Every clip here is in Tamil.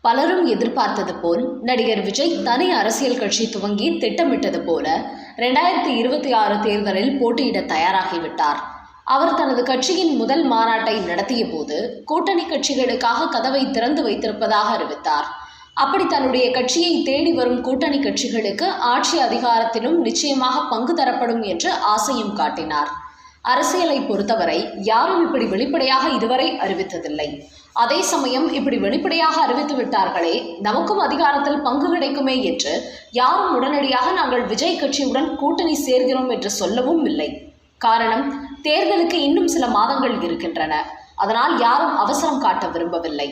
பலரும் எதிர்பார்த்தது போல் நடிகர் விஜய் தனி அரசியல் கட்சி துவங்கி திட்டமிட்டது போல 2026 தேர்தலில் போட்டியிட தயாராகிவிட்டார். அவர் தனது கட்சியின் முதல் மாநாட்டை நடத்திய போது கூட்டணி கட்சிகளுக்காக கதவை திறந்து வைத்திருப்பதாக அறிவித்தார். அப்படி தன்னுடைய கட்சியை தேடி வரும் கூட்டணி கட்சிகளுக்கு ஆட்சி அதிகாரத்திலும் நிச்சயமாக பங்கு தரப்படும் என்று ஆசையும் காட்டினார். அரசியலை பொறுத்தவரை யாரும் இப்படி வெளிப்படையாக இதுவரை அறிவித்ததில்லை. அதே சமயம் இப்படி வெளிப்படையாக அறிவித்து விட்டார்களே, நமக்கும் அதிகாரத்தில் பங்கு கிடைக்குமே என்று யாரும் உடனடியாக நாங்கள் விஜய் கட்சியுடன் கூட்டணி சேர்கிறோம் என்று சொல்லவும் இல்லை. காரணம், தேர்தலுக்கு இன்னும் சில மாதங்கள் இருக்கின்றன. அதனால் யாரும் அவசரம் காட்ட விரும்பவில்லை.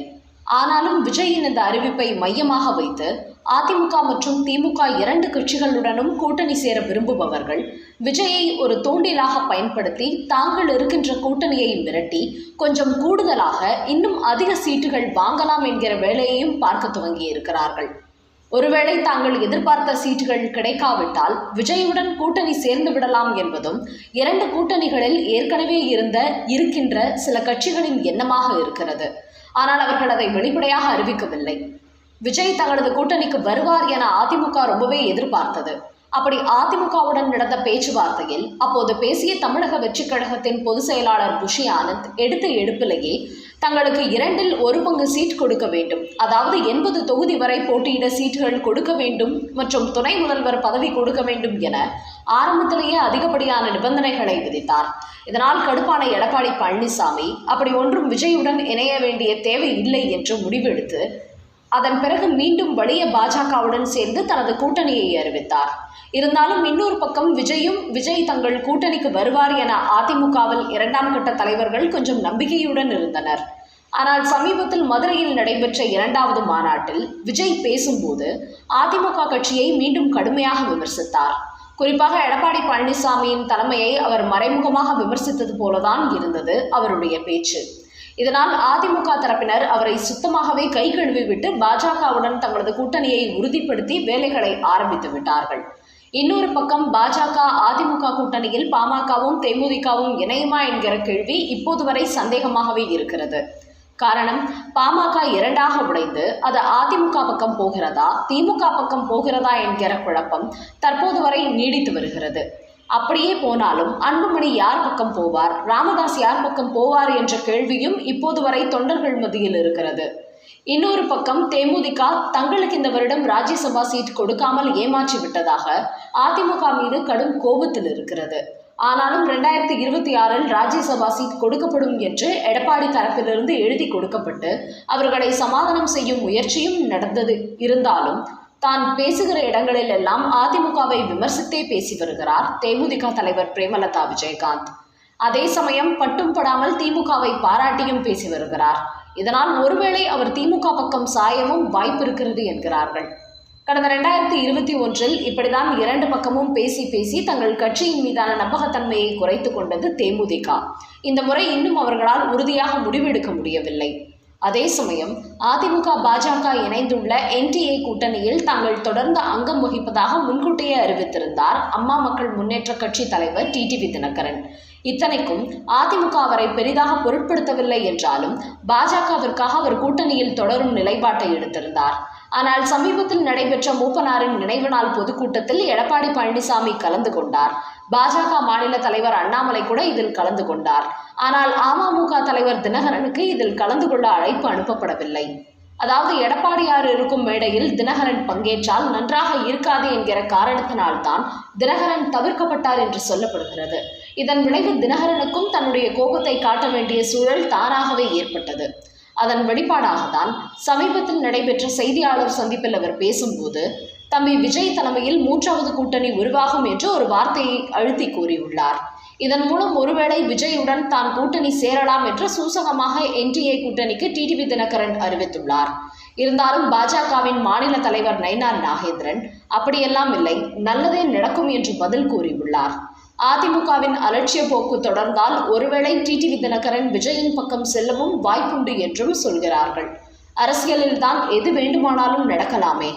ஆனாலும் விஜயின் இந்த அறிவிப்பை மையமாக வைத்து அதிமுக மற்றும் திமுக இரண்டு கட்சிகளுடனும் கூட்டணி சேர விரும்புபவர்கள் விஜயை ஒரு தூண்டிலாக பயன்படுத்தி தாங்கள் இருக்கின்ற கூட்டணியை மிரட்டி கொஞ்சம் கூடுதலாக இன்னும் அதிக சீட்டுகள் வாங்கலாம் என்கிற வேலையையும் பார்க்க துவங்கியிருக்கிறார்கள். ஒருவேளை தாங்கள் எதிர்பார்த்த சீட்டுகள் கிடைக்காவிட்டால் விஜயுடன் கூட்டணி சேர்ந்து விடலாம் என்பதும் இரண்டு கூட்டணிகளில் ஏற்கனவே இருக்கின்ற சில கட்சிகளின் எண்ணமாக இருக்கிறது. ஆனால் அவர்கள் அதை வெளிப்படையாக அறிவிக்கவில்லை. விஜய் தங்களது கூட்டணிக்கு வருவார் என அதிமுக ரொம்பவே எதிர்பார்த்தது. அப்படி அதிமுகவுடன் நடந்த பேச்சுவார்த்தையில் அப்போது பேசிய தமிழக வெற்றிக் கழகத்தின் பொதுச் செயலாளர் புஷி ஆனந்த் எடுத்த எடுப்பிலேயே தங்களுக்கு 2/1 சீட் கொடுக்க வேண்டும், அதாவது 80 தொகுதி வரை போட்டியிட சீட்டுகள் கொடுக்க வேண்டும் மற்றும் துணை முதல்வர் பதவி கொடுக்க வேண்டும் என ஆரம்பத்திலேயே அதிகப்படியான நிபந்தனைகளை விதித்தார். இதனால் கடுப்பான எடப்பாடி பழனிசாமி அப்படி ஒன்றும் விஜயுடன் இணைய வேண்டிய தேவை இல்லை என்று முடிவெடுத்து அதன் பிறகு மீண்டும் வலிய பாஜகவுடன் சேர்ந்து தனது கூட்டணியை அறிவித்தார். இருந்தாலும் இன்னொரு பக்கம் விஜய் தங்கள் கூட்டணிக்கு வருவார் என அதிமுகவில் 2ஆம் கட்ட தலைவர்கள் கொஞ்சம் நம்பிக்கையுடன் இருந்தனர். ஆனால் சமீபத்தில் மதுரையில் நடைபெற்ற 2வது மாநாட்டில் விஜய் பேசும்போது அதிமுக கட்சியை மீண்டும் கடுமையாக விமர்சித்தார். குறிப்பாக எடப்பாடி பழனிசாமியின் தலைமையை அவர் மறைமுகமாக விமர்சித்தது போலதான் இருந்தது அவருடைய பேச்சு. இதனால் அதிமுக தரப்பினர் அவரை சுத்தமாகவே கை கழுவிவிட்டு பாஜகவுடன் தங்களது கூட்டணியை உறுதிப்படுத்தி வேலைகளை ஆரம்பித்து விட்டார்கள். இன்னொரு பக்கம் பாஜக அதிமுக கூட்டணியில் பாமகவும் தேமுதிகவும் இணையுமா என்கிற கேள்வி இப்போது வரை சந்தேகமாகவே இருக்கிறது. காரணம், பாமக 2ஆக உடைந்து அது அதிமுக பக்கம் போகிறதா திமுக பக்கம் போகிறதா என்கிற குழப்பம் தற்போது வரை நீடித்து வருகிறது. அப்படியே போனாலும் அன்புமணி யார் பக்கம் போவார், ராமதாஸ் யார் பக்கம் போவார் என்ற கேள்வியும் இப்போது வரை தொண்டர்கள் மத்தியில் இருக்கிறது. இன்னொரு பக்கம் தேமுதிக தங்களுக்கு இந்த வருடம் ராஜ்யசபா சீட் கொடுக்காமல் ஏமாற்றி விட்டதாக அதிமுக மீது கடும் கோபத்தில் இருக்கிறது. ஆனாலும் 2026 ராஜ்யசபா சீட் கொடுக்கப்படும் என்று எடப்பாடி தரப்பிலிருந்து எழுதி கொடுக்கப்பட்டு அவர்களை சமாதானம் செய்யும் முயற்சியும் நடந்தது. இருந்தாலும் தான் பேசுகிற இடங்களில் எல்லாம் அதிமுகவை விமர்சித்தே பேசி வருகிறார் தேமுதிக தலைவர் பிரேமலதா விஜயகாந்த். அதே சமயம் பட்டும் படாமல் திமுகவை பாராட்டியும் பேசி வருகிறார். இதனால் ஒருவேளை அவர் திமுக பக்கம் சாயவும் வாய்ப்பு இருக்கிறது என்கிறார்கள். கடந்த 2021 இப்படிதான் 2 பக்கமும் பேசி தங்கள் கட்சியின் மீதான நம்பகத்தன்மையை குறைத்து கொண்டது தேமுதிக. இந்த முறை இன்னும் அவர்களால் உறுதியாக முடிவெடுக்க முடியவில்லை. அதே சமயம் அதிமுக பாஜக இணைந்துள்ள NDA கூட்டணியில் தாங்கள் தொடர்ந்து அங்கம் வகிப்பதாக முன்கூட்டியே அறிவித்திருந்தார் அம்மா மக்கள் முன்னேற்ற கட்சி தலைவர் டிடிவி தினகரன். இத்தனைக்கும் அதிமுக அவரை பெரிதாக பொருட்படுத்தவில்லை என்றாலும் பாஜகவிற்காக அவர் கூட்டணியில் தொடரும் நிலைப்பாட்டை எடுத்திருந்தார். ஆனால் சமீபத்தில் நடைபெற்ற மூப்பனாரின் நினைவு நாள் பொதுக்கூட்டத்தில் எடப்பாடி பழனிசாமி கலந்து கொண்டார். பாஜக மாநில தலைவர் அண்ணாமலை கூட இதில் கலந்து கொண்டார். ஆனால் அமமுக தலைவர் தினகரனுக்கு இதில் கலந்து கொள்ள அழைப்பு அனுப்பப்படவில்லை. அதாவது எடப்பாடியார் இருக்கும் மேடையில் தினகரன் பங்கேற்றால் நன்றாக இருக்காது என்கிற காரணத்தினால்தான் தினகரன் தவிர்க்கப்பட்டார் என்று சொல்லப்படுகிறது. இதன் விளைவு தினகரனுக்கும் தன்னுடைய கோபத்தை காட்ட வேண்டிய சூழல் தானாகவே ஏற்பட்டது. அதன் வெளிப்பாடாகத்தான் சமீபத்தில் நடைபெற்ற செய்தியாளர் சந்திப்பில் அவர் பேசும்போது தம்பி விஜய் தலைமையில் 3வது கூட்டணி உருவாகும் என்று ஒரு வார்த்தையை அழுத்தி கூறியுள்ளார். இதன் மூலம் ஒருவேளை விஜயுடன் தான் கூட்டணி சேரலாம் என்று சூசகமாக NDA கூட்டணிக்கு டிடிவி தினகரன் அறிவித்துள்ளார். இருந்தாலும் பாஜகவின் மாநில தலைவர் நயினார் நாகேந்திரன் அப்படியெல்லாம் இல்லை, நல்லதே நடக்கும் என்று பதில் கூறியுள்ளார். அதிமுகவின் அலட்சிய போக்கு தொடர்ந்தால் ஒருவேளை டிடிவி தினகரன் விஜயின் பக்கம் செல்லவும் வாய்ப்புண்டு என்றும் சொல்கிறார்கள். அரசியலில் தான் எது வேண்டுமானாலும் நடக்கலாமே.